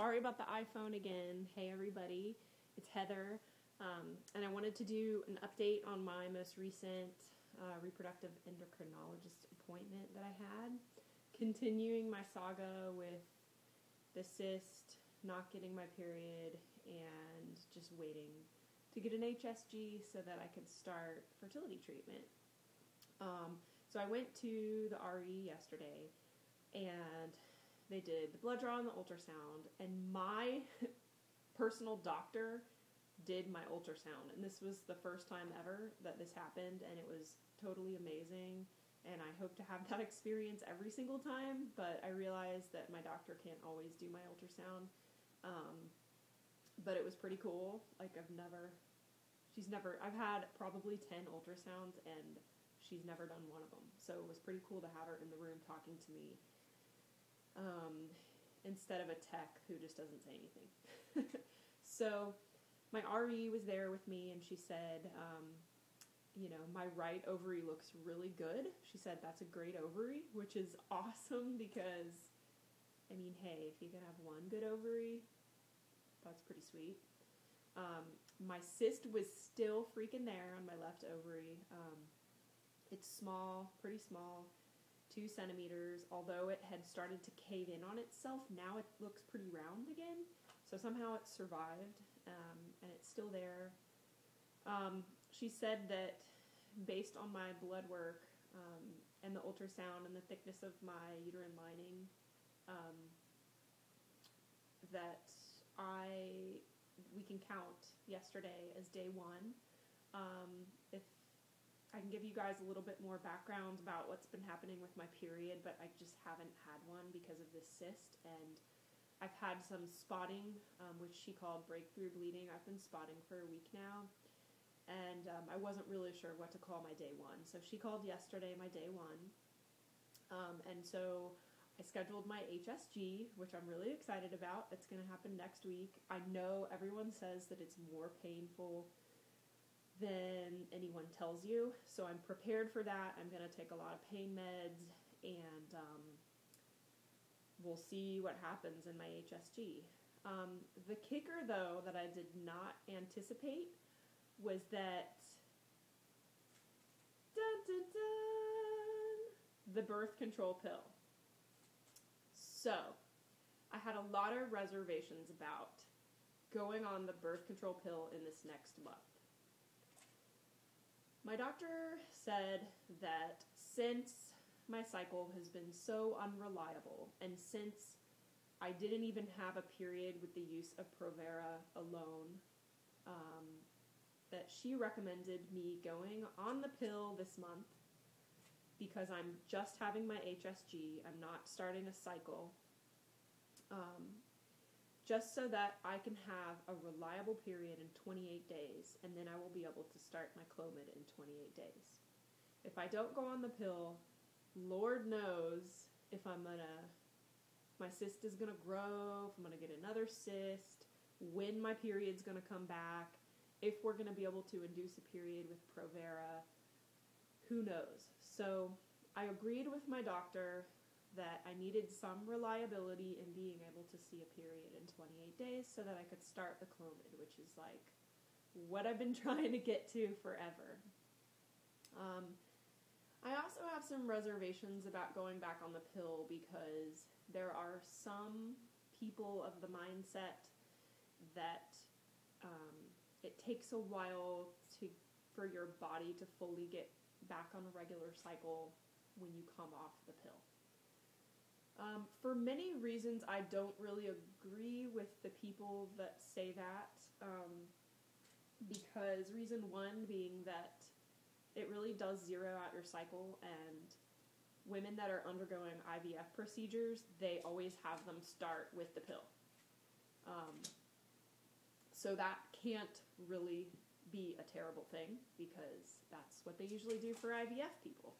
sorry about the iPhone again. Hey everybody, it's Heather, and I wanted to do an update on my most recent reproductive endocrinologist appointment that I had, continuing my saga with the cyst, not getting my period, and just waiting to get an HSG so that I could start fertility treatment. So I went to the RE yesterday, and they did the blood draw and the ultrasound, and my personal doctor did my ultrasound, and this was the first time ever that this happened, and it was totally amazing, and I hope to have that experience every single time, but I realized that my doctor can't always do my ultrasound, but it was pretty cool. Like, I've had probably 10 ultrasounds, and she's never done one of them, so it was pretty cool to have her in the room talking to me, instead of a tech who just doesn't say anything. So my RE was there with me, and she said, my right ovary looks really good. She said, that's a great ovary, which is awesome because, hey, if you can have one good ovary, that's pretty sweet. My cyst was still freaking there on my left ovary. It's small, pretty small, 2 centimeters, although it had started to cave in on itself. Now it looks pretty round again, so somehow it survived, and it's still there. She said that based on my blood work, and the ultrasound and the thickness of my uterine lining, that we can count yesterday as day 1. If I can give you guys a little bit more background about what's been happening with my period, but I just haven't had one because of this cyst, and I've had some spotting, which she called breakthrough bleeding. I've been spotting for a week now, and I wasn't really sure what to call my day 1, so she called yesterday my day 1, and so I scheduled my HSG, which I'm really excited about. It's going to happen next week. I know everyone says that it's more painful than anyone tells you, so I'm prepared for that. I'm going to take a lot of pain meds, and we'll see what happens in my HSG. The kicker, though, that I did not anticipate was that the birth control pill. So I had a lot of reservations about going on the birth control pill in this next month. My doctor said that since my cycle has been so unreliable, and since I didn't even have a period with the use of Provera alone, that she recommended me going on the pill this month because I'm just having my HSG, I'm not starting a cycle, just so that I can have a reliable period in 28 days, and then I will be able to start my Clomid in 28 days. If I don't go on the pill, Lord knows if my cyst is gonna grow, if I'm gonna get another cyst, when my period's gonna come back, if we're gonna be able to induce a period with Provera, who knows? So I agreed with my doctor that I needed some reliability in being able to see a period in 28 days so that I could start the Clomid, which is like what I've been trying to get to forever. I also have some reservations about going back on the pill because there are some people of the mindset that it takes a while for your body to fully get back on a regular cycle when you come off the pill. For many reasons, I don't really agree with the people that say that, because reason 1 being that it really does zero out your cycle, and women that are undergoing IVF procedures, they always have them start with the pill. So that can't really be a terrible thing because that's what they usually do for IVF people.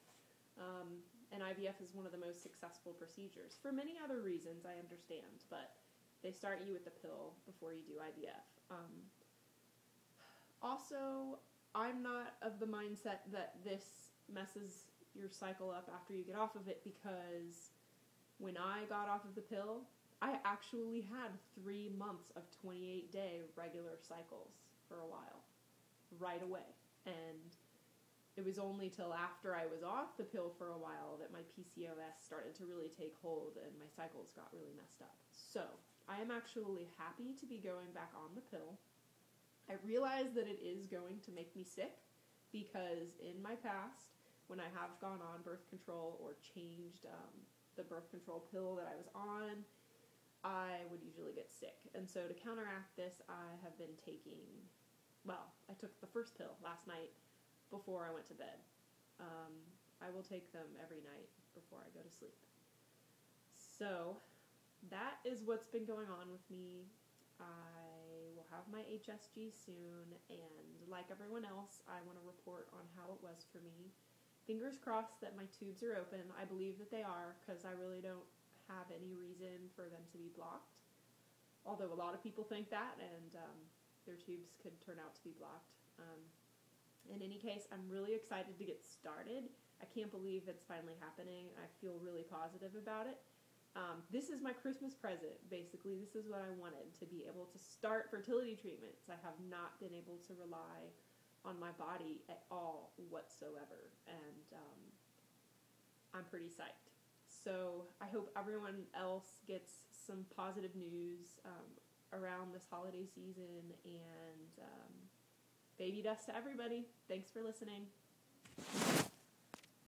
And IVF is one of the most successful procedures. For many other reasons, I understand, but they start you with the pill before you do IVF. Also, I'm not of the mindset that this messes your cycle up after you get off of it, because when I got off of the pill, I actually had 3 months of 28-day regular cycles for a while, right away. And it was only till after I was off the pill for a while that my PCOS started to really take hold and my cycles got really messed up. So I am actually happy to be going back on the pill. I realize that it is going to make me sick because in my past, when I have gone on birth control or changed the birth control pill that I was on, I would usually get sick. And so to counteract this, I have been taking, I took the first pill last night before I went to bed. I will take them every night before I go to sleep. So that is what's been going on with me. I will have my HSG soon, and like everyone else, I want to report on how it was for me. Fingers crossed that my tubes are open. I believe that they are, because I really don't have any reason for them to be blocked. Although a lot of people think that, and their tubes could turn out to be blocked. In any case, I'm really excited to get started. I can't believe it's finally happening. I feel really positive about it. This is my Christmas present, basically. This is what I wanted, to be able to start fertility treatments. I have not been able to rely on my body at all whatsoever, and I'm pretty psyched. So I hope everyone else gets some positive news around this holiday season, and baby dust to everybody. Thanks for listening.